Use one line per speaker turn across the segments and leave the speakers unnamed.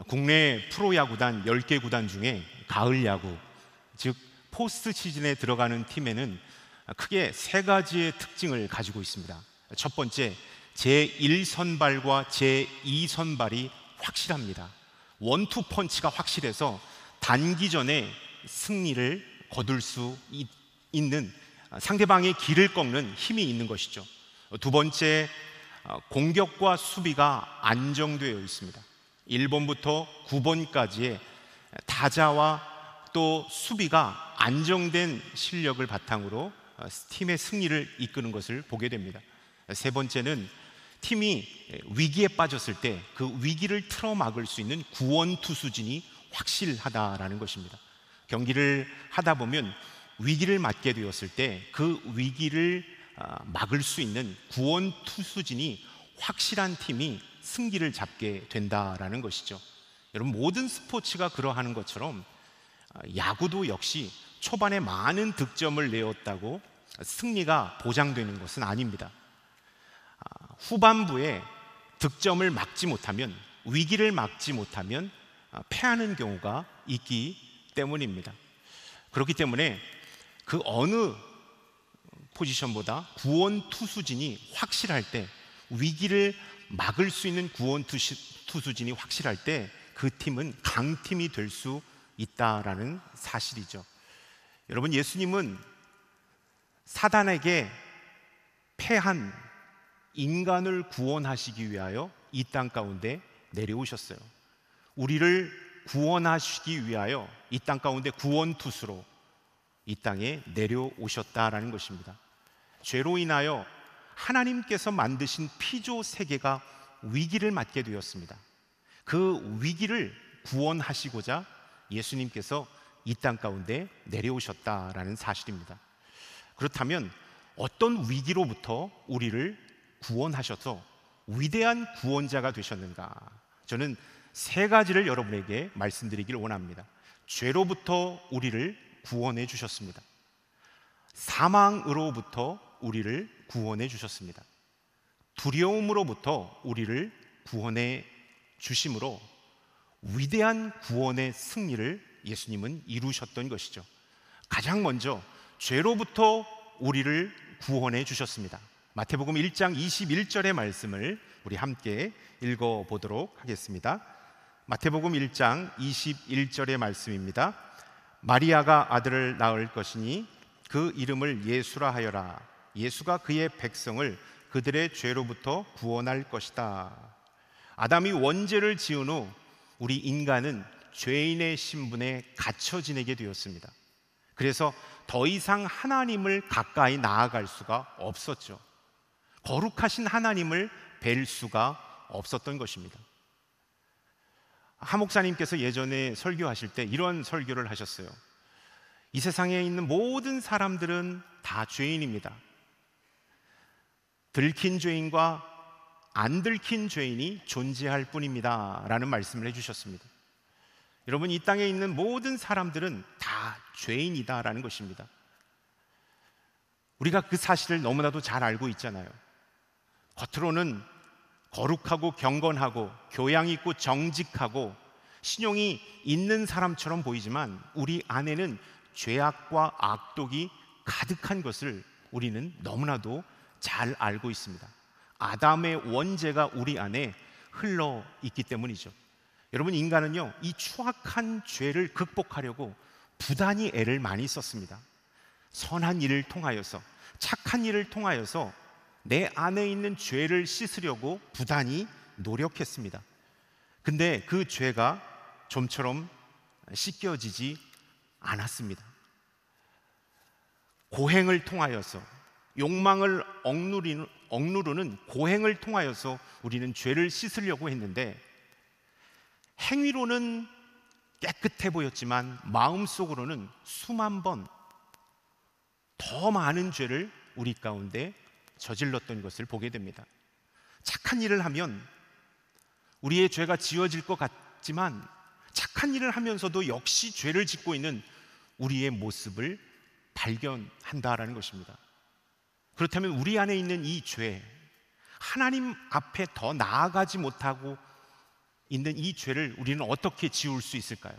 국내 프로야구단 10개 구단 중에 가을 야구, 즉 포스트 시즌에 들어가는 팀에는 크게 세 가지의 특징을 가지고 있습니다. 첫 번째, 제1선발과 제2선발이 확실합니다. 원투 펀치가 확실해서 단기전에 승리를 거둘 수 있는, 상대방의 길을 꺾는 힘이 있는 것이죠. 두 번째, 공격과 수비가 안정되어 있습니다. 1번부터 9번까지의 타자와 또 수비가 안정된 실력을 바탕으로 팀의 승리를 이끄는 것을 보게 됩니다. 세 번째는 팀이 위기에 빠졌을 때 그 위기를 틀어막을 수 있는 구원 투수진이 확실하다라는 것입니다. 경기를 하다 보면 위기를 맞게 되었을 때 그 위기를 막을 수 있는 구원 투수진이 확실한 팀이 승기를 잡게 된다라는 것이죠. 여러분, 모든 스포츠가 그러하는 것처럼 야구도 역시 초반에 많은 득점을 내었다고 승리가 보장되는 것은 아닙니다. 후반부에 득점을 막지 못하면, 위기를 막지 못하면 패하는 경우가 있기 때문입니다. 그렇기 때문에 그 어느 포지션보다 구원 투수진이 확실할 때, 위기를 막을 수 있는 구원 투수진이 확실할 때 그 팀은 강팀이 될 수 있다라는 사실이죠. 여러분, 예수님은 사단에게 패한 인간을 구원하시기 위하여 이 땅 가운데 내려오셨어요. 우리를 구원하시기 위하여 이 땅 가운데 구원투수로 이 땅에 내려오셨다라는 것입니다. 죄로 인하여 하나님께서 만드신 피조 세계가 위기를 맞게 되었습니다. 그 위기를 구원하시고자 예수님께서 이 땅 가운데 내려오셨다라는 사실입니다. 그렇다면 어떤 위기로부터 우리를 구원하셔서 위대한 구원자가 되셨는가? 저는 세 가지를 여러분에게 말씀드리기를 원합니다. 죄로부터 우리를 구원해 주셨습니다. 사망으로부터 우리를 구원해 주셨습니다. 두려움으로부터 우리를 구원해 주심으로 위대한 구원의 승리를 예수님은 이루셨던 것이죠. 가장 먼저 죄로부터 우리를 구원해 주셨습니다. 마태복음 1장 21절의 말씀을 우리 함께 읽어보도록 하겠습니다. 마태복음 1장 21절의 말씀입니다. 마리아가 아들을 낳을 것이니 그 이름을 예수라 하여라. 예수가 그의 백성을 그들의 죄로부터 구원할 것이다. 아담이 원죄를 지은 후 우리 인간은 죄인의 신분에 갇혀 지내게 되었습니다. 그래서 더 이상 하나님을 가까이 나아갈 수가 없었죠. 거룩하신 하나님을 뵐 수가 없었던 것입니다. 한 목사님께서 예전에 설교하실 때 이런 설교를 하셨어요. 이 세상에 있는 모든 사람들은 다 죄인입니다. 들킨 죄인과 안 들킨 죄인이 존재할 뿐입니다 라는 말씀을 해주셨습니다. 여러분, 이 땅에 있는 모든 사람들은 다 죄인이다라는 것입니다. 우리가 그 사실을 너무나도 잘 알고 있잖아요. 겉으로는 거룩하고 경건하고 교양 있고 정직하고 신용이 있는 사람처럼 보이지만 우리 안에는 죄악과 악독이 가득한 것을 우리는 너무나도 잘 알고 있습니다. 아담의 원죄가 우리 안에 흘러 있기 때문이죠. 여러분, 인간은요, 이 추악한 죄를 극복하려고 부단히 애를 많이 썼습니다. 선한 일을 통하여서, 착한 일을 통하여서 내 안에 있는 죄를 씻으려고 부단히 노력했습니다. 근데 그 죄가 좀처럼 씻겨지지 않았습니다. 고행을 통하여서, 욕망을 억누르는 고행을 통하여서 우리는 죄를 씻으려고 했는데, 행위로는 깨끗해 보였지만 마음속으로는 수만 번 더 많은 죄를 우리 가운데 저질렀던 것을 보게 됩니다. 착한 일을 하면 우리의 죄가 지워질 것 같지만 착한 일을 하면서도 역시 죄를 짓고 있는 우리의 모습을 발견한다라는 것입니다. 그렇다면 우리 안에 있는 이 죄, 하나님 앞에 더 나아가지 못하고 있는 이 죄를 우리는 어떻게 지울 수 있을까요?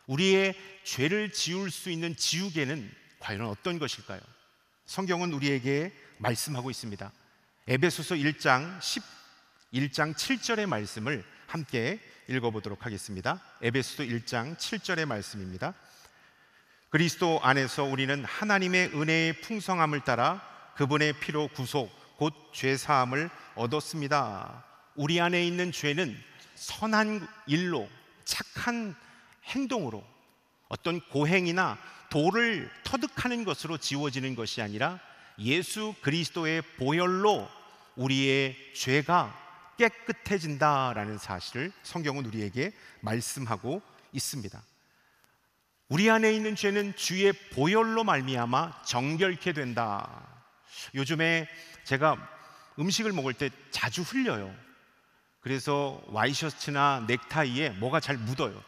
우리의 죄를 지울 수 있는 지우개는 과연 어떤 것일까요? 성경은 우리에게 말씀하고 있습니다. 에베소서 1장 7절의 말씀을 함께 읽어보도록 하겠습니다. 에베소서 1장 7절의 말씀입니다. 그리스도 안에서 우리는 하나님의 은혜의 풍성함을 따라 그분의 피로 구속 곧 죄사함을 얻었습니다. 우리 안에 있는 죄는 선한 일로, 착한 행동으로, 어떤 고행이나 도를 터득하는 것으로 지워지는 것이 아니라 예수 그리스도의 보혈로 우리의 죄가 깨끗해진다라는 사실을 성경은 우리에게 말씀하고 있습니다. 우리 안에 있는 죄는 주의 보혈로 말미암아 정결케 된다. 요즘에 제가 음식을 먹을 때 자주 흘려요. 그래서 와이셔츠나 넥타이에 뭐가 잘 묻어요.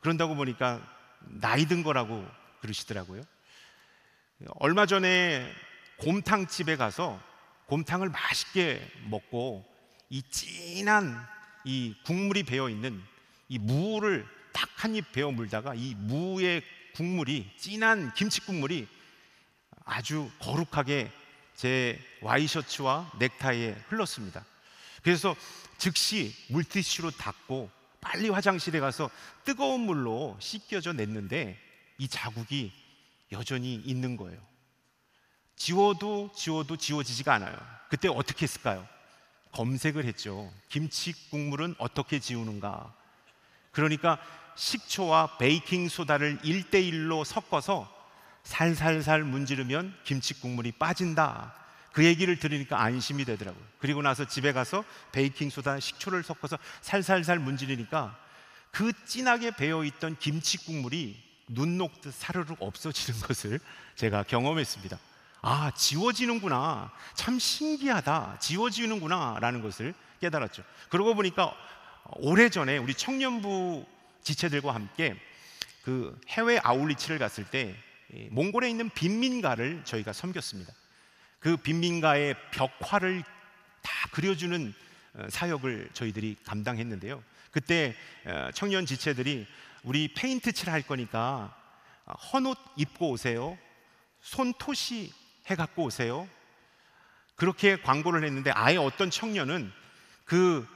그런다고 보니까 나이 든 거라고 그러시더라고요. 얼마 전에 곰탕집에 가서 곰탕을 맛있게 먹고 이 진한 이 국물이 배어있는 이 무를 딱 한 입 베어 물다가 이 무의 국물이, 진한 김치 국물이 아주 거룩하게 제 와이셔츠와 넥타이에 흘렀습니다. 그래서 즉시 물티슈로 닦고 빨리 화장실에 가서 뜨거운 물로 씻겨져 냈는데 이 자국이 여전히 있는 거예요. 지워도 지워지지가 않아요. 그때 어떻게 했을까요? 검색을 했죠. 김치 국물은 어떻게 지우는가? 그러니까 식초와 베이킹소다를 1:1로 섞어서 살살살 문지르면 김치 국물이 빠진다. 그 얘기를 들으니까 안심이 되더라고요. 그리고 나서 집에 가서 베이킹소다, 식초를 섞어서 살살살 문지르니까 그 진하게 배어있던 김치 국물이 눈 녹듯 사르륵 없어지는 것을 제가 경험했습니다. 아, 지워지는구나. 참 신기하다. 지워지는구나 라는 것을 깨달았죠. 그러고 보니까 오래전에 우리 청년부 지체들과 함께 그 해외 아울리치를 갔을 때 몽골에 있는 빈민가를 저희가 섬겼습니다. 그 빈민가의 벽화를 다 그려주는 사역을 저희들이 감당했는데요. 그때 청년 지체들이 우리 페인트 칠 할 거니까 헌옷 입고 오세요. 손토시 해갖고 오세요. 그렇게 광고를 했는데 아예 어떤 청년은 그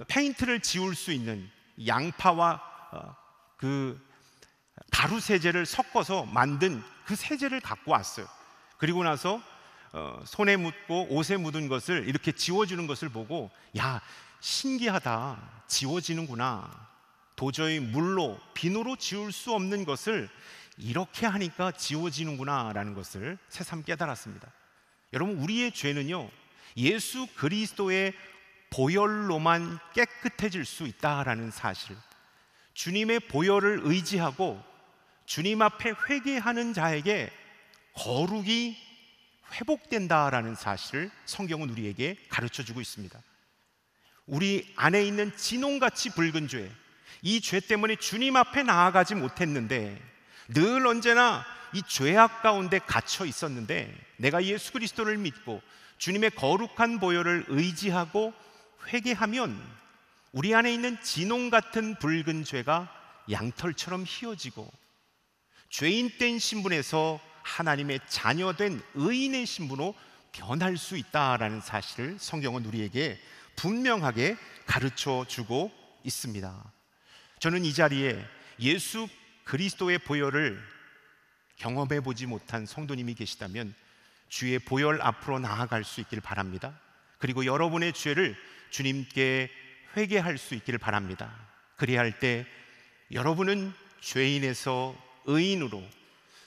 페인트를 지울 수 있는 양파와 그 가루 세제를 섞어서 만든 그 세제를 갖고 왔어요. 그리고 나서 손에 묻고 옷에 묻은 것을 이렇게 지워주는 것을 보고, 야, 신기하다. 지워지는구나. 도저히 물로, 비누로 지울 수 없는 것을 이렇게 하니까 지워지는구나 라는 것을 새삼 깨달았습니다. 여러분, 우리의 죄는요, 예수 그리스도의 보혈로만 깨끗해질 수 있다라는 사실, 주님의 보혈을 의지하고 주님 앞에 회개하는 자에게 거룩이 회복된다라는 사실을 성경은 우리에게 가르쳐주고 있습니다. 우리 안에 있는 진홍같이 붉은 죄, 이 죄 때문에 주님 앞에 나아가지 못했는데 늘 언제나 이 죄악 가운데 갇혀 있었는데, 내가 예수 그리스도를 믿고 주님의 거룩한 보혈을 의지하고 회개하면 우리 안에 있는 진홍 같은 붉은 죄가 양털처럼 휘어지고 죄인된 신분에서 하나님의 자녀된 의인의 신분으로 변할 수 있다라는 사실을 성경은 우리에게 분명하게 가르쳐 주고 있습니다. 저는 이 자리에 예수 그리스도의 보혈을 경험해 보지 못한 성도님이 계시다면 주의 보혈 앞으로 나아갈 수 있기를 바랍니다. 그리고 여러분의 죄를 주님께 회개할 수 있기를 바랍니다. 그리할 때 여러분은 죄인에서 의인으로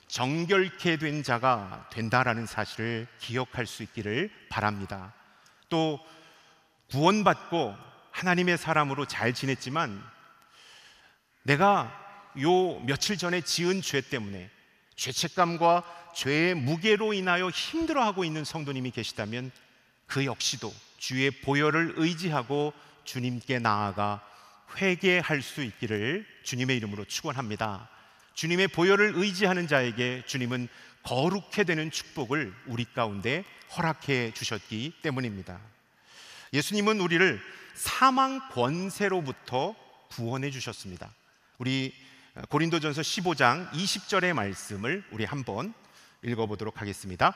정결케 된 자가 된다라는 사실을 기억할 수 있기를 바랍니다. 또 구원받고 하나님의 사람으로 잘 지냈지만 내가 요 며칠 전에 지은 죄 때문에 죄책감과 죄의 무게로 인하여 힘들어하고 있는 성도님이 계시다면 그 역시도 주의 보혈을 의지하고 주님께 나아가 회개할 수 있기를 주님의 이름으로 축원합니다. 주님의 보혈을 의지하는 자에게 주님은 거룩해 되는 축복을 우리 가운데 허락해 주셨기 때문입니다. 예수님은 우리를 사망 권세로부터 구원해 주셨습니다. 우리 고린도전서 15장 20절의 말씀을 우리 한번 읽어보도록 하겠습니다.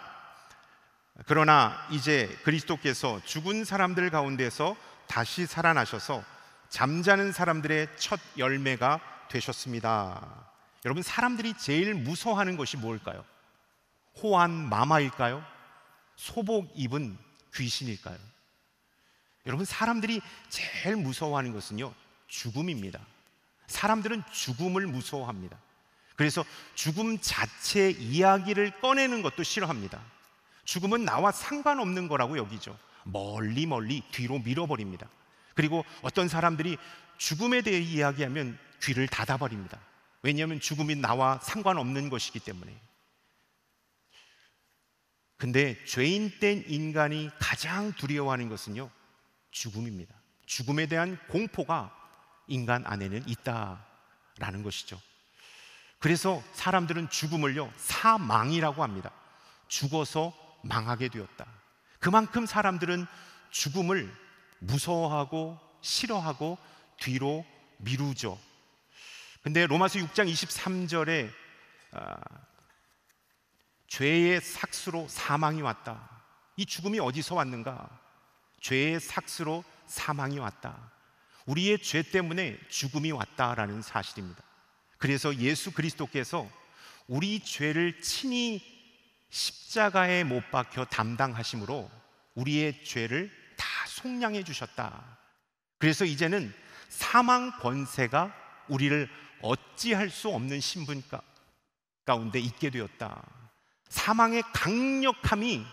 그러나 이제 그리스도께서 죽은 사람들 가운데서 다시 살아나셔서 잠자는 사람들의 첫 열매가 되셨습니다. 여러분, 사람들이 제일 무서워하는 것이 뭘까요? 호환 마마일까요? 소복 입은 귀신일까요? 여러분, 사람들이 제일 무서워하는 것은요, 죽음입니다. 사람들은 죽음을 무서워합니다. 그래서 죽음 자체 이야기를 꺼내는 것도 싫어합니다. 죽음은 나와 상관없는 거라고 여기죠. 멀리 멀리 뒤로 밀어버립니다. 그리고 어떤 사람들이 죽음에 대해 이야기하면 귀를 닫아버립니다. 왜냐하면 죽음이 나와 상관없는 것이기 때문에. 근데 죄인된 인간이 가장 두려워하는 것은요, 죽음입니다. 죽음에 대한 공포가 인간 안에는 있다라는 것이죠. 그래서 사람들은 죽음을요, 사망이라고 합니다. 죽어서 망하게 되었다. 그만큼 사람들은 죽음을 무서워하고 싫어하고 뒤로 미루죠. 근데 로마서 6장 23절에 죄의 삭스로 사망이 왔다. 이 죽음이 어디서 왔는가? 죄의 삭스로 사망이 왔다. 우리의 죄 때문에 죽음이 왔다라는 사실입니다. 그래서 예수 그리스도께서 우리 죄를 친히 십자가에 못 박혀 담당하심으로 우리의 죄를 다 속량해 주셨다. 그래서 이제는 사망 권세가 우리를 어찌할 수 없는 신분 가운데 있게 되었다. 사망의 강력함이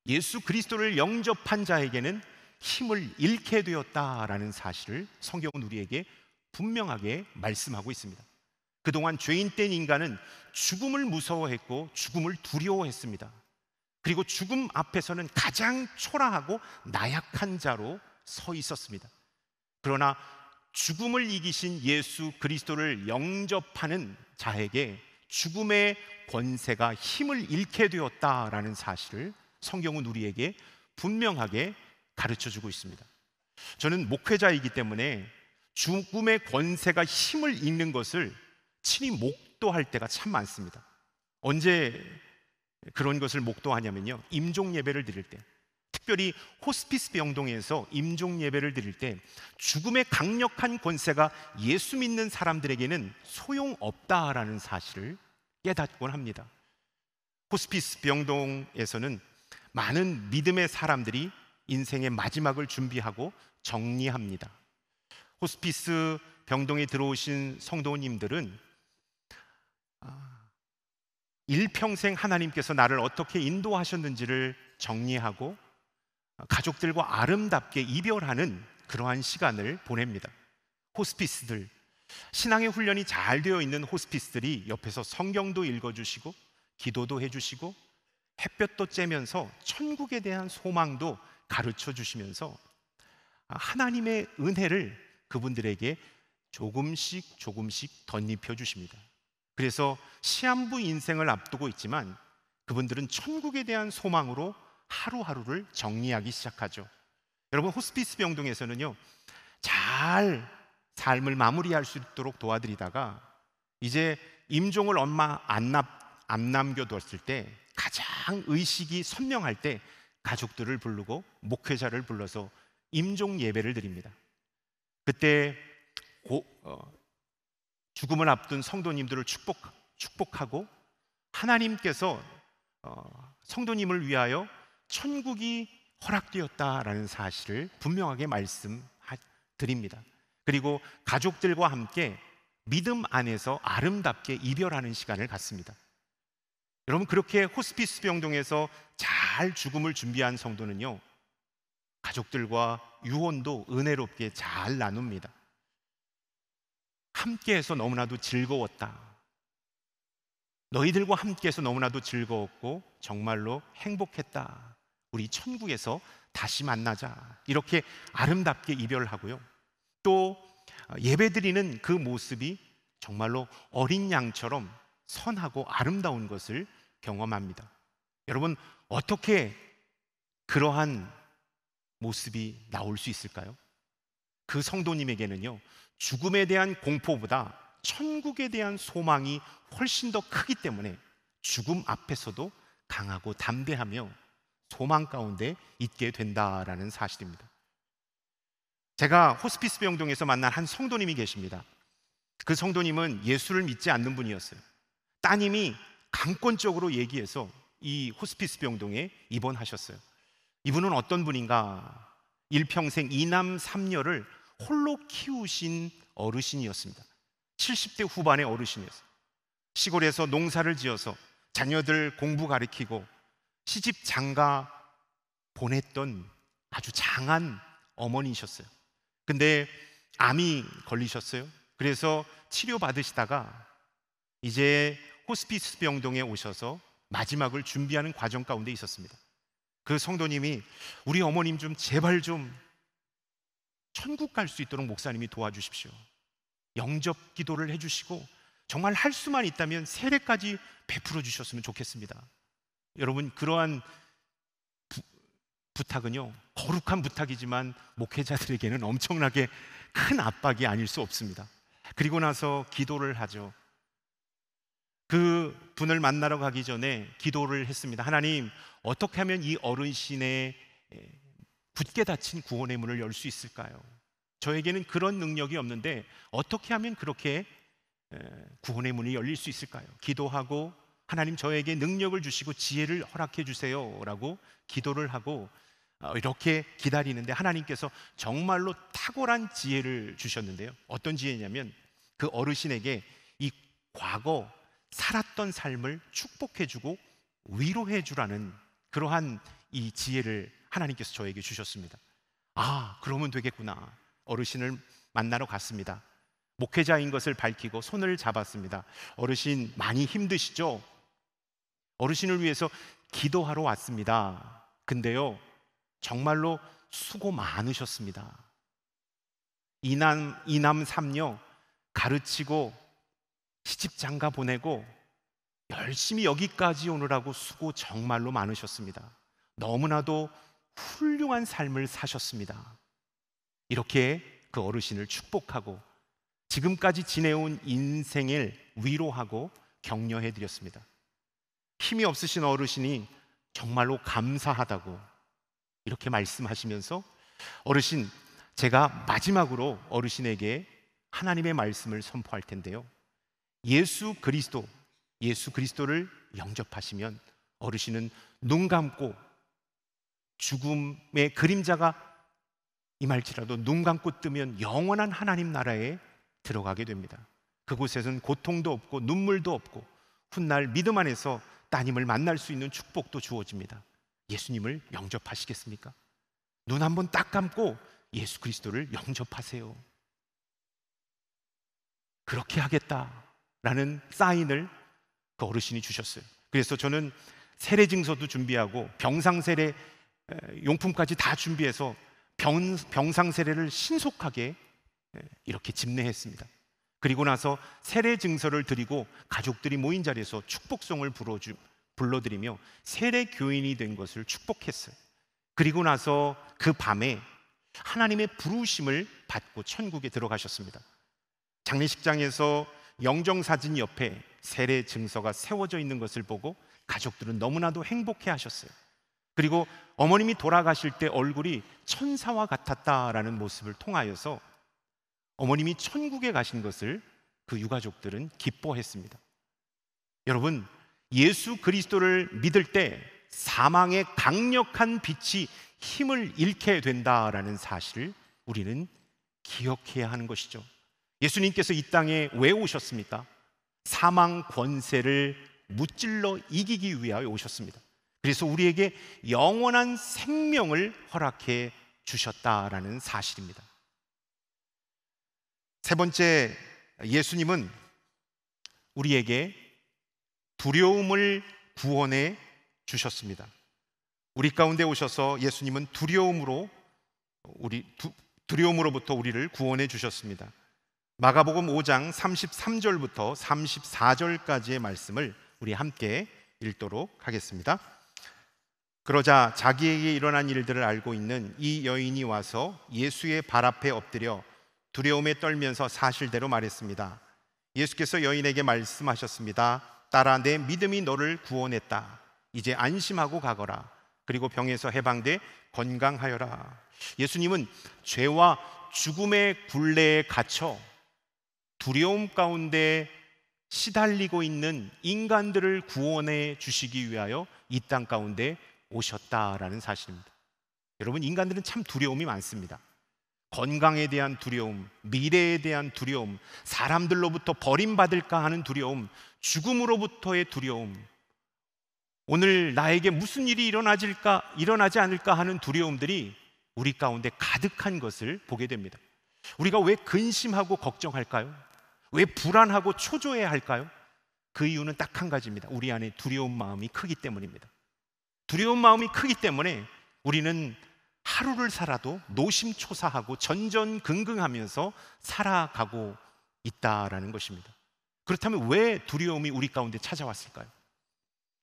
예수 그리스도를 영접한 자에게는 힘을 잃게 되었다라는 사실을 성경은 우리에게 분명하게 말씀하고 있습니다. 그동안 죄인된 인간은 죽음을 무서워했고 죽음을 두려워했습니다. 그리고 죽음 앞에서는 가장 초라하고 나약한 자로 서 있었습니다. 그러나 죽음을 이기신 예수 그리스도를 영접하는 자에게 죽음의 권세가 힘을 잃게 되었다라는 사실을 성경은 우리에게 분명하게 가르쳐주고 있습니다. 저는 목회자이기 때문에 죽음의 권세가 힘을 잃는 것을 친히 목도할 때가 참 많습니다. 언제 그런 것을 목도하냐면요, 임종 예배를 드릴 때, 특별히 호스피스 병동에서 임종 예배를 드릴 때 죽음의 강력한 권세가 예수 믿는 사람들에게는 소용없다라는 사실을 깨닫곤 합니다. 호스피스 병동에서는 많은 믿음의 사람들이 인생의 마지막을 준비하고 정리합니다. 호스피스 병동에 들어오신 성도님들은 일평생 하나님께서 나를 어떻게 인도하셨는지를 정리하고 가족들과 아름답게 이별하는 그러한 시간을 보냅니다. 호스피스들, 신앙의 훈련이 잘 되어 있는 호스피스들이 옆에서 성경도 읽어주시고 기도도 해주시고 햇볕도 쬐면서 천국에 대한 소망도 가르쳐 주시면서 하나님의 은혜를 그분들에게 조금씩 조금씩 덧입혀 주십니다. 그래서 시한부 인생을 앞두고 있지만 그분들은 천국에 대한 소망으로 하루하루를 정리하기 시작하죠. 여러분, 호스피스 병동에서는요, 잘 삶을 마무리할 수 있도록 도와드리다가 이제 임종을 엄마 안 남겨뒀을 때, 가장 의식이 선명할 때 가족들을 부르고 목회자를 불러서 임종 예배를 드립니다. 그때 죽음을 앞둔 성도님들을 축복하고 하나님께서 성도님을 위하여 천국이 허락되었다라는 사실을 분명하게 말씀드립니다. 그리고 가족들과 함께 믿음 안에서 아름답게 이별하는 시간을 갖습니다. 여러분, 그렇게 호스피스 병동에서 잘 죽음을 준비한 성도는요, 가족들과 유언도 은혜롭게 잘 나눕니다. 함께해서 너무나도 즐거웠다. 너희들과 함께해서 너무나도 즐거웠고 정말로 행복했다. 우리 천국에서 다시 만나자. 이렇게 아름답게 이별하고요. 또 예배드리는 그 모습이 정말로 어린 양처럼 선하고 아름다운 것을 경험합니다. 여러분, 어떻게 그러한 모습이 나올 수 있을까요? 그 성도님에게는요, 죽음에 대한 공포보다 천국에 대한 소망이 훨씬 더 크기 때문에 죽음 앞에서도 강하고 담대하며 소망 가운데 있게 된다라는 사실입니다. 제가 호스피스 병동에서 만난 한 성도님이 계십니다. 그 성도님은 예수를 믿지 않는 분이었어요. 따님이 강권적으로 얘기해서 이 호스피스 병동에 입원하셨어요. 이분은 어떤 분인가? 일평생 이남 삼녀를 홀로 키우신 어르신이었습니다. 70대 후반의 어르신이었어요. 시골에서 농사를 지어서 자녀들 공부 가르치고 시집 장가 보냈던 아주 장한 어머니셨어요. 근데 암이 걸리셨어요. 그래서 치료받으시다가 이제 호스피스 병동에 오셔서 마지막을 준비하는 과정 가운데 있었습니다. 그 성도님이 우리 어머님 좀 제발 좀 천국 갈 수 있도록 목사님이 도와주십시오. 영접 기도를 해주시고 정말 할 수만 있다면 세례까지 베풀어 주셨으면 좋겠습니다. 여러분, 그러한 부탁은요, 거룩한 부탁이지만 목회자들에게는 엄청나게 큰 압박이 아닐 수 없습니다. 그리고 나서 기도를 하죠. 그 분을 만나러 가기 전에 기도를 했습니다. 하나님, 어떻게 하면 이 어르신의 굳게 닫힌 구원의 문을 열 수 있을까요? 저에게는 그런 능력이 없는데 어떻게 하면 그렇게 구원의 문이 열릴 수 있을까요? 기도하고 하나님, 저에게 능력을 주시고 지혜를 허락해 주세요 라고 기도를 하고 이렇게 기다리는데 하나님께서 정말로 탁월한 지혜를 주셨는데요, 어떤 지혜냐면 그 어르신에게 이 과거 살았던 삶을 축복해 주고 위로해 주라는 그러한 이 지혜를 하나님께서 저에게 주셨습니다. 아, 그러면 되겠구나. 어르신을 만나러 갔습니다. 목회자인 것을 밝히고 손을 잡았습니다. 어르신 많이 힘드시죠? 어르신을 위해서 기도하러 왔습니다. 근데요, 정말로 수고 많으셨습니다. 이남 삼녀 가르치고 시집 장가 보내고 열심히 여기까지 오느라고 수고 정말로 많으셨습니다. 너무나도 훌륭한 삶을 사셨습니다. 이렇게 그 어르신을 축복하고 지금까지 지내온 인생을 위로하고 격려해 드렸습니다. 힘이 없으신 어르신이 정말로 감사하다고 이렇게 말씀하시면서 어르신, 제가 마지막으로 어르신에게 하나님의 말씀을 선포할 텐데요, 예수 그리스도를 영접하시면 어르신은 눈 감고 죽음의 그림자가 임할지라도 눈 감고 뜨면 영원한 하나님 나라에 들어가게 됩니다. 그곳에서는 고통도 없고 눈물도 없고 훗날 믿음 안에서 따님을 만날 수 있는 축복도 주어집니다. 예수님을 영접하시겠습니까? 눈 한번 딱 감고 예수 그리스도를 영접하세요. 그렇게 하겠다라는 사인을 그 어르신이 주셨어요. 그래서 저는 세례 증서도 준비하고 병상 세례 용품까지 다 준비해서 병상 세례를 신속하게 이렇게 집례했습니다. 그리고 나서 세례 증서를 드리고 가족들이 모인 자리에서 축복송을 불러드리며 세례 교인이 된 것을 축복했어요. 그리고 나서 그 밤에 하나님의 부르심을 받고 천국에 들어가셨습니다. 장례식장에서 영정사진 옆에 세례 증서가 세워져 있는 것을 보고 가족들은 너무나도 행복해 하셨어요. 그리고 어머님이 돌아가실 때 얼굴이 천사와 같았다라는 모습을 통하여서 어머님이 천국에 가신 것을 그 유가족들은 기뻐했습니다. 여러분, 예수 그리스도를 믿을 때 사망의 강력한 빛이 힘을 잃게 된다라는 사실을 우리는 기억해야 하는 것이죠. 예수님께서 이 땅에 왜 오셨습니까? 사망 권세를 무찔러 이기기 위하여 오셨습니다. 그래서 우리에게 영원한 생명을 허락해 주셨다라는 사실입니다. 세 번째, 예수님은 우리에게 두려움을 구원해 주셨습니다. 우리 가운데 오셔서 예수님은 두려움으로부터 우리를 구원해 주셨습니다. 마가복음 5장 33절부터 34절까지의 말씀을 우리 함께 읽도록 하겠습니다. 그러자 자기에게 일어난 일들을 알고 있는 이 여인이 와서 예수의 발 앞에 엎드려 두려움에 떨면서 사실대로 말했습니다. 예수께서 여인에게 말씀하셨습니다. 딸아, 내 믿음이 너를 구원했다. 이제 안심하고 가거라. 그리고 병에서 해방돼 건강하여라. 예수님은 죄와 죽음의 굴레에 갇혀 두려움 가운데 시달리고 있는 인간들을 구원해 주시기 위하여 이 땅 가운데 오셨다라는 사실입니다. 여러분, 인간들은 참 두려움이 많습니다. 건강에 대한 두려움, 미래에 대한 두려움, 사람들로부터 버림받을까 하는 두려움, 죽음으로부터의 두려움, 오늘 나에게 무슨 일이 일어나지 않을까 하는 두려움들이 우리 가운데 가득한 것을 보게 됩니다. 우리가 왜 근심하고 걱정할까요? 왜 불안하고 초조해야 할까요? 그 이유는 딱 한 가지입니다. 우리 안에 두려운 마음이 크기 때문입니다. 두려운 마음이 크기 때문에 우리는 하루를 살아도 노심초사하고 전전긍긍하면서 살아가고 있다라는 것입니다. 그렇다면 왜 두려움이 우리 가운데 찾아왔을까요?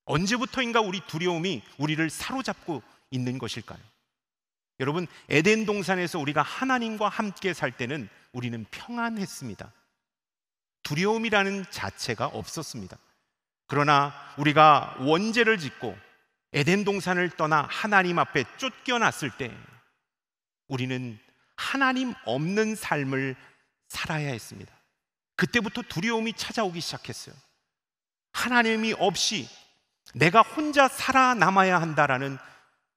언제부터인가 우리 두려움이 우리를 사로잡고 있는 것일까요? 여러분, 에덴 동산에서 우리가 하나님과 함께 살 때는 우리는 평안했습니다. 두려움이라는 자체가 없었습니다. 그러나 우리가 원죄를 짓고 에덴 동산을 떠나 하나님 앞에 쫓겨났을 때 우리는 하나님 없는 삶을 살아야 했습니다. 그때부터 두려움이 찾아오기 시작했어요. 하나님이 없이 내가 혼자 살아남아야 한다라는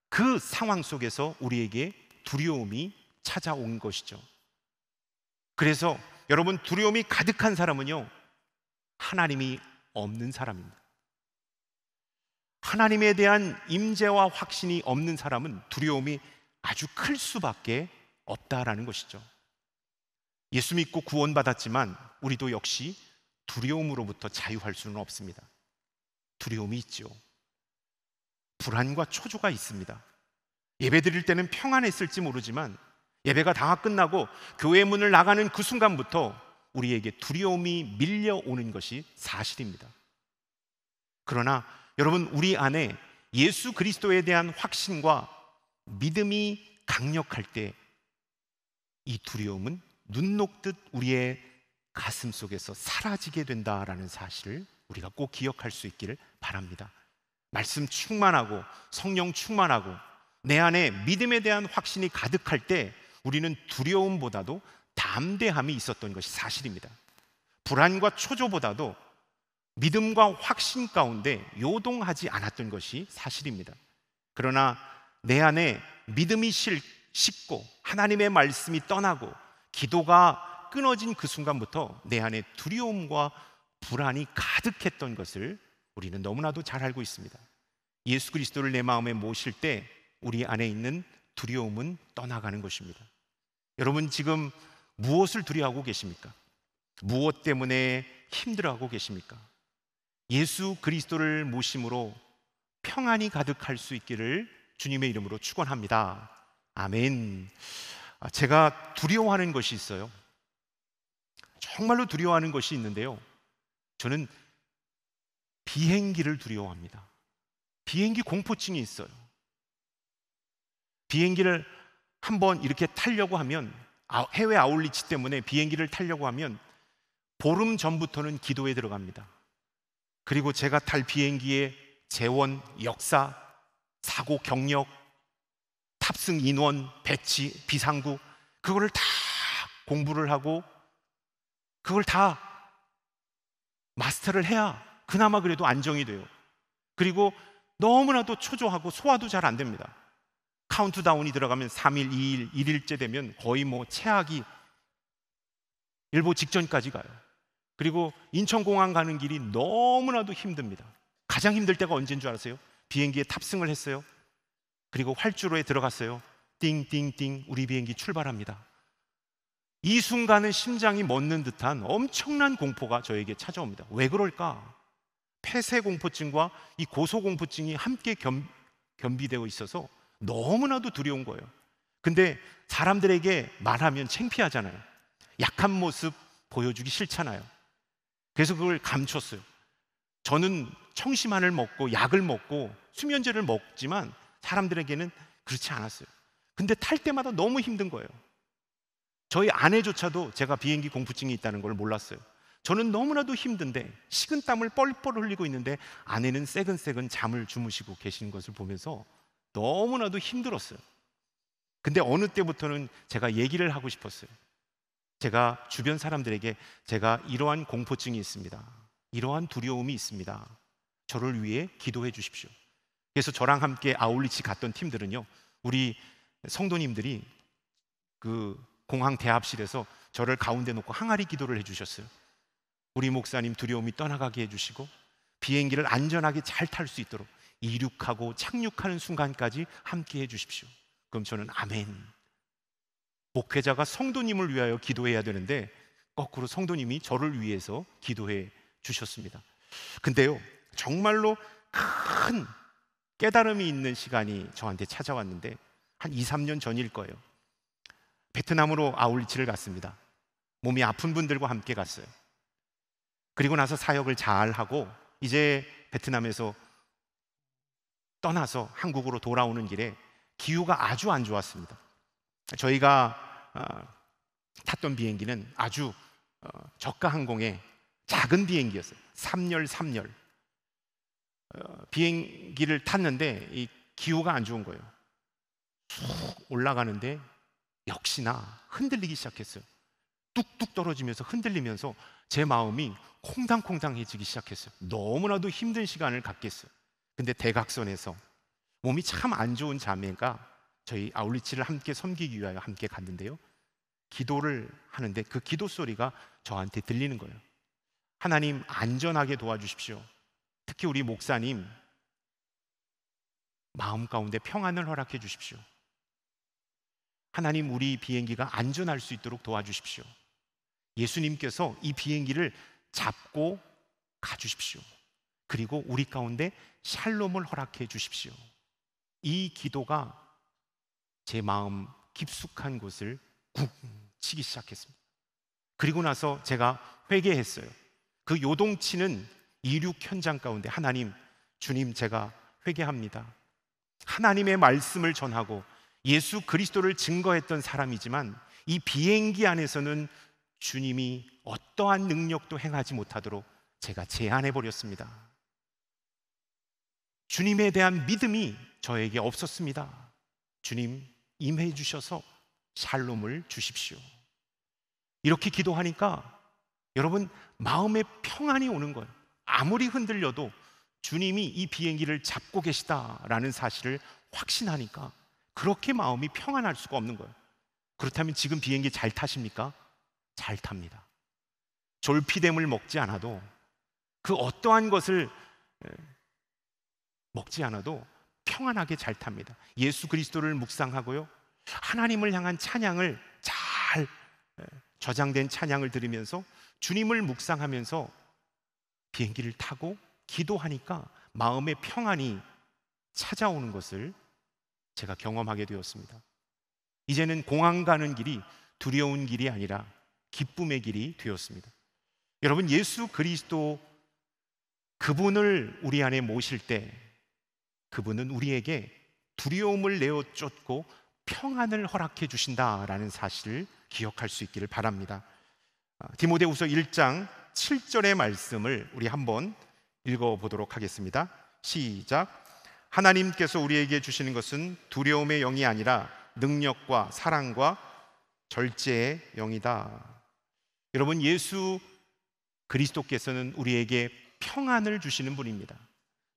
그 상황 속에서 우리에게 두려움이 찾아온 것이죠. 그래서 여러분, 두려움이 가득한 사람은요, 하나님이 없는 사람입니다. 하나님에 대한 임재와 확신이 없는 사람은 두려움이 아주 클 수밖에 없다라는 것이죠. 예수 믿고 구원받았지만 우리도 역시 두려움으로부터 자유할 수는 없습니다. 두려움이 있죠. 불안과 초조가 있습니다. 예배 드릴 때는 평안했을지 모르지만 예배가 다 끝나고 교회 문을 나가는 그 순간부터 우리에게 두려움이 밀려오는 것이 사실입니다. 그러나 여러분, 우리 안에 예수 그리스도에 대한 확신과 믿음이 강력할 때 이 두려움은 눈 녹듯 우리의 가슴 속에서 사라지게 된다라는 사실을 우리가 꼭 기억할 수 있기를 바랍니다. 말씀 충만하고 성령 충만하고 내 안에 믿음에 대한 확신이 가득할 때 우리는 두려움보다도 담대함이 있었던 것이 사실입니다. 불안과 초조보다도 믿음과 확신 가운데 요동하지 않았던 것이 사실입니다. 그러나 내 안에 믿음이 식고 하나님의 말씀이 떠나고 기도가 끊어진 그 순간부터 내 안에 두려움과 불안이 가득했던 것을 우리는 너무나도 잘 알고 있습니다. 예수 그리스도를 내 마음에 모실 때 우리 안에 있는 두려움은 떠나가는 것입니다. 여러분, 지금 무엇을 두려워하고 계십니까? 무엇 때문에 힘들어하고 계십니까? 예수 그리스도를 모심으로 평안이 가득할 수 있기를 주님의 이름으로 축원합니다. 아멘. 제가 두려워하는 것이 있어요. 정말로 두려워하는 것이 있는데요, 저는 비행기를 두려워합니다. 비행기 공포증이 있어요. 비행기를 한번 이렇게 타려고 하면, 해외 아울리치 때문에 비행기를 타려고 하면 보름 전부터는 기도에 들어갑니다. 그리고 제가 탈 비행기의 재원, 역사, 사고 경력, 탑승 인원, 배치, 비상구, 그거를 다 공부를 하고 그걸 다 마스터를 해야 그나마 그래도 안정이 돼요. 그리고 너무나도 초조하고 소화도 잘 안 됩니다. 카운트다운이 들어가면 3일, 2일, 1일째 되면 거의 체하기 일보 직전까지 가요. 그리고 인천공항 가는 길이 너무나도 힘듭니다. 가장 힘들 때가 언제인 줄 아세요? 비행기에 탑승을 했어요. 그리고 활주로에 들어갔어요. 띵띵띵, 우리 비행기 출발합니다. 이 순간은 심장이 멎는 듯한 엄청난 공포가 저에게 찾아옵니다. 왜 그럴까? 폐쇄공포증과 이 고소공포증이 함께 겸비되어 있어서 너무나도 두려운 거예요. 근데 사람들에게 말하면 창피하잖아요. 약한 모습 보여주기 싫잖아요. 그래서 그걸 감췄어요. 저는 청심환을 먹고 약을 먹고 수면제를 먹지만 사람들에게는 그렇지 않았어요. 근데 탈 때마다 너무 힘든 거예요. 저희 아내조차도 제가 비행기 공포증이 있다는 걸 몰랐어요. 저는 너무나도 힘든데 식은땀을 뻘뻘 흘리고 있는데 아내는 새근새근 잠을 주무시고 계시는 것을 보면서 너무나도 힘들었어요. 근데 어느 때부터는 제가 얘기를 하고 싶었어요. 제가 주변 사람들에게 제가 이러한 공포증이 있습니다. 이러한 두려움이 있습니다. 저를 위해 기도해 주십시오. 그래서 저랑 함께 아울리치 갔던 팀들은요, 우리 성도님들이 그 공항 대합실에서 저를 가운데 놓고 항아리 기도를 해주셨어요. 우리 목사님 두려움이 떠나가게 해주시고 비행기를 안전하게 잘 탈 수 있도록 이륙하고 착륙하는 순간까지 함께 해주십시오. 그럼 저는 아멘. 목회자가 성도님을 위하여 기도해야 되는데 거꾸로 성도님이 저를 위해서 기도해 주셨습니다. 근데요, 정말로 큰 깨달음이 있는 시간이 저한테 찾아왔는데 한 2, 3년 전일 거예요. 베트남으로 아울리치를 갔습니다. 몸이 아픈 분들과 함께 갔어요. 그리고 나서 사역을 잘 하고 이제 베트남에서 떠나서 한국으로 돌아오는 길에 기후가 아주 안 좋았습니다. 저희가 탔던 비행기는 아주 저가 항공의 작은 비행기였어요. 3열 비행기를 탔는데 이 기후가 안 좋은 거예요. 쭉 올라가는데 역시나 흔들리기 시작했어요. 뚝뚝 떨어지면서 흔들리면서 제 마음이 콩당콩당해지기 시작했어요. 너무나도 힘든 시간을 갖겠어요. 근데 대각선에서 몸이 참 안 좋은 자매가 저희 아울리치를 함께 섬기기 위하여 함께 갔는데요, 기도를 하는데 그 기도 소리가 저한테 들리는 거예요. 하나님, 안전하게 도와주십시오. 특히 우리 목사님 마음 가운데 평안을 허락해 주십시오. 하나님, 우리 비행기가 안전할 수 있도록 도와주십시오. 예수님께서 이 비행기를 잡고 가주십시오. 그리고 우리 가운데 샬롬을 허락해 주십시오. 이 기도가 제 마음 깊숙한 곳을 쿵 치기 시작했습니다. 그리고 나서 제가 회개했어요. 그 요동치는 이륙 현장 가운데 하나님, 주님, 제가 회개합니다. 하나님의 말씀을 전하고 예수 그리스도를 증거했던 사람이지만 이 비행기 안에서는 주님이 어떠한 능력도 행하지 못하도록 제가 제한해 버렸습니다. 주님에 대한 믿음이 저에게 없었습니다. 주님, 임해 주셔서 샬롬을 주십시오. 이렇게 기도하니까 여러분, 마음에 평안이 오는 거예요. 아무리 흔들려도 주님이 이 비행기를 잡고 계시다라는 사실을 확신하니까 그렇게 마음이 평안할 수가 없는 거예요. 그렇다면 지금 비행기 잘 타십니까? 잘 탑니다. 졸피뎀을 먹지 않아도, 그 어떠한 것을 먹지 않아도 평안하게 잘 탑니다. 예수 그리스도를 묵상하고요, 하나님을 향한 찬양을 잘 저장된 찬양을 들으면서 주님을 묵상하면서 비행기를 타고 기도하니까 마음의 평안이 찾아오는 것을 제가 경험하게 되었습니다. 이제는 공항 가는 길이 두려운 길이 아니라 기쁨의 길이 되었습니다. 여러분, 예수 그리스도 그분을 우리 안에 모실 때 그분은 우리에게 두려움을 내어 쫓고 평안을 허락해 주신다라는 사실을 기억할 수 있기를 바랍니다. 디모데후서 1장 7절의 말씀을 우리 한번 읽어보도록 하겠습니다. 시작. 하나님께서 우리에게 주시는 것은 두려움의 영이 아니라 능력과 사랑과 절제의 영이다. 여러분, 예수 그리스도께서는 우리에게 평안을 주시는 분입니다.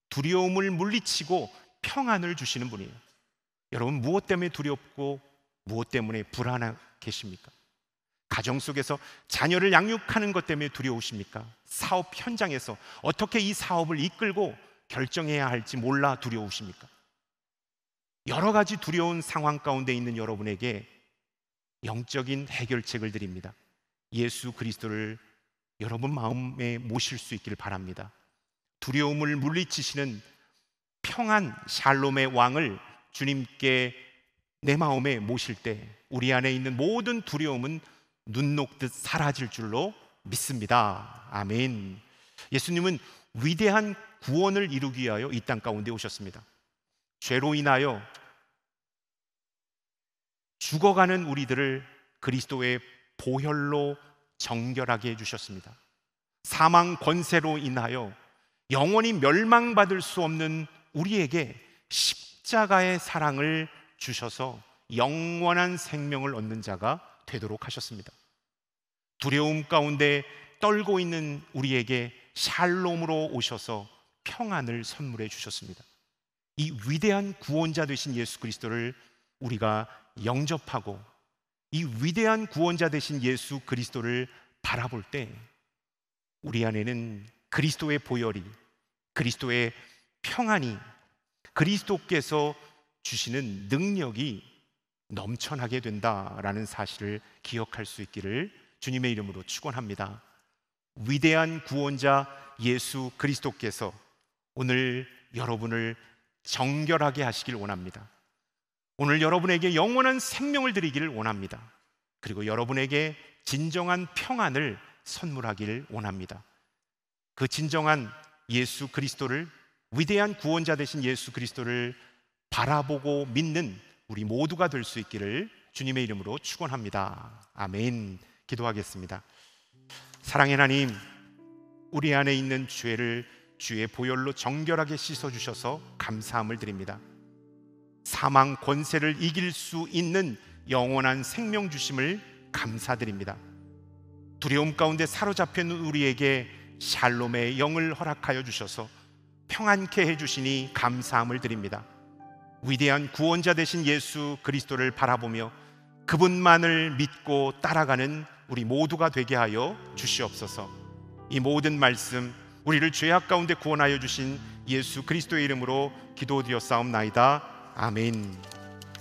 두려움을 물리치고 평안을 주시는 분이에요. 여러분, 무엇 때문에 두렵고 무엇 때문에 불안해 계십니까? 가정 속에서 자녀를 양육하는 것 때문에 두려우십니까? 사업 현장에서 어떻게 이 사업을 이끌고 결정해야 할지 몰라 두려우십니까? 여러 가지 두려운 상황 가운데 있는 여러분에게 영적인 해결책을 드립니다. 예수 그리스도를 여러분 마음에 모실 수 있기를 바랍니다. 두려움을 물리치시는 평안 샬롬의 왕을 주님께 내 마음에 모실 때 우리 안에 있는 모든 두려움은 눈 녹듯 사라질 줄로 믿습니다. 아멘. 예수님은 위대한 구원을 이루기 위하여 이 땅 가운데 오셨습니다. 죄로 인하여 죽어가는 우리들을 그리스도의 보혈로 정결하게 해주셨습니다. 사망 권세로 인하여 영원히 멸망받을 수 없는 우리에게 십자가의 사랑을 주셔서 영원한 생명을 얻는 자가 되도록 하셨습니다. 두려움 가운데 떨고 있는 우리에게 샬롬으로 오셔서 평안을 선물해 주셨습니다. 이 위대한 구원자 되신 예수 그리스도를 우리가 영접하고 이 위대한 구원자 되신 예수 그리스도를 바라볼 때 우리 안에는 그리스도의 보혈이, 그리스도의 평안이, 그리스도께서 주시는 능력이 넘쳐나게 된다라는 사실을 기억할 수 있기를 주님의 이름으로 축원합니다. 위대한 구원자 예수 그리스도께서 오늘 여러분을 정결하게 하시길 원합니다. 오늘 여러분에게 영원한 생명을 드리기를 원합니다. 그리고 여러분에게 진정한 평안을 선물하기를 원합니다. 그 진정한 예수 그리스도를, 위대한 구원자 되신 예수 그리스도를 바라보고 믿는 우리 모두가 될 수 있기를 주님의 이름으로 축원합니다. 아멘. 기도하겠습니다. 사랑의 하나님, 우리 안에 있는 죄를 주의 보혈로 정결하게 씻어주셔서 감사함을 드립니다. 사망 권세를 이길 수 있는 영원한 생명 주심을 감사드립니다. 두려움 가운데 사로잡혀 있는 우리에게 샬롬의 영을 허락하여 주셔서 평안케 해주시니 감사함을 드립니다. 위대한 구원자 되신 예수 그리스도를 바라보며 그분만을 믿고 따라가는 우리 모두가 되게 하여 주시옵소서. 이 모든 말씀 우리를 죄악 가운데 구원하여 주신 예수 그리스도의 이름으로 기도드렸사옵나이다. 아멘.